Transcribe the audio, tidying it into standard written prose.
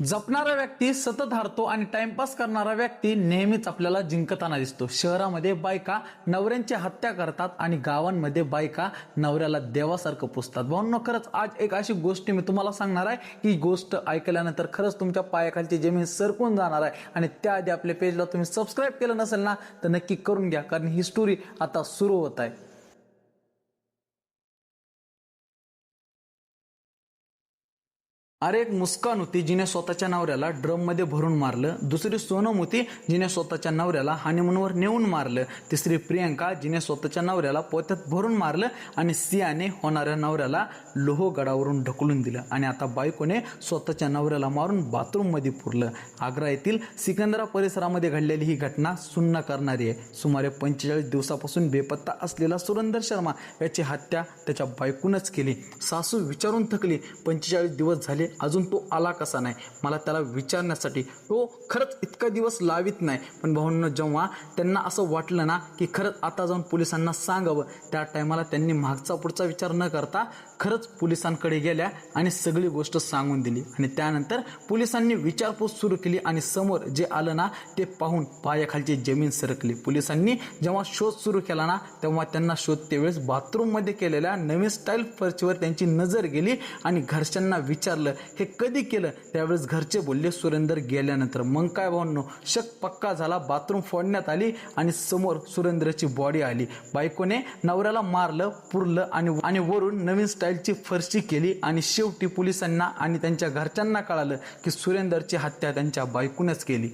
जपणारा व्यक्ती सतत हारतो आणि टाइमपास करणारा व्यक्ती नेहमीच आपल्याला जिंकताना दिसतो। शहरामध्ये बायका नवऱ्यांची हत्या करतात आणि गावांमध्ये बायका नवऱ्याला देवासारखं पुजतात। भावनो, खरंच आज एक अशी गोष्ट मी तुम्हाला सांगणार आहे की गोष्ट ऐकल्यानंतर खरंच तुमच्या पायाखालची जमीन सरकून जाणार आहे। आणि त्याआधी आपल्या पेजला तुम्ही सबस्क्राइब केलं नसेल ना तर नक्की करून घ्या, कारण ही स्टोरी आता सुरू होत आहे। अरे, एक मुस्कान होती जिने स्वतःच्या नवऱ्याला ड्रम मध्ये भरून मारलं। दुसरी सोनम होती जिने स्वतःच्या नवऱ्याला हनीमूनवर नेऊन मारलं। तिसरी प्रियंका जिने स्वतःच्या नवऱ्याला पोत्यात भरून मारलं आणि सियाने होणाऱ्या नवऱ्याला लोहगडावरून ढकलून दिलं। आणि आता बायकोने स्वतःच्या नवऱ्याला मारून बाथरूम मध्ये पुरलं। आग्रा येथील सिकंदरा परिसरामध्ये घडलेली ही घटना सुन्न करणारी आहे। सुमारे 45 दिवसापासून बेपत्ता असलेला सुरेंदर शर्मा याची हत्या त्याच्या बायकोनंच केली। सासू विचारून थकली, 45 दिवस झाले अजून तो आला कसा नाही। मला त्याला विचारण्यासाठी तो खरंच इतका दिवस लावित नाही। पण भाऊंनो, जेव्हा त्यांना असं वाटलं ना की खरंच आता जाऊन पोलिसांना सांगावं, त्या टायमाला त्यांनी मागचा पुढचा विचार न करता खरंच पोलिसांकडे गेल्या आणि सगळी गोष्ट सांगून दिली। आणि त्यानंतर पोलिसांनी विचारपूस सुरू केली आणि समोर जे आलं ना ते पाहून पायाखालची जमीन सरकली। पोलिसांनी जेव्हा शोध सुरू केला ना तेव्हा त्यांना शोध त्यावेळेस बाथरूम मध्ये केलेल्या नवीन स्टाईल फर्चीवर त्यांची नजर गेली आणि घरच्यांना विचारलं हे कधी केलं। त्यावेळेस घरचे बोलले सुरेंदर गेल्यानंतर। मग काय भावनो, शक पक्का झाला। बाथरूम फोडण्यात आली आणि समोर सुरेंद्रची बॉडी आली। बायकोने नवऱ्याला मारलं, पुरलं आणि वरून नवीन स्टाईलची फरशी केली। आणि शेवटी पोलिसांना आणि त्यांच्या घरच्यांना कळालं की सुरेंदरची हत्या त्यांच्या बायकोनेच केली।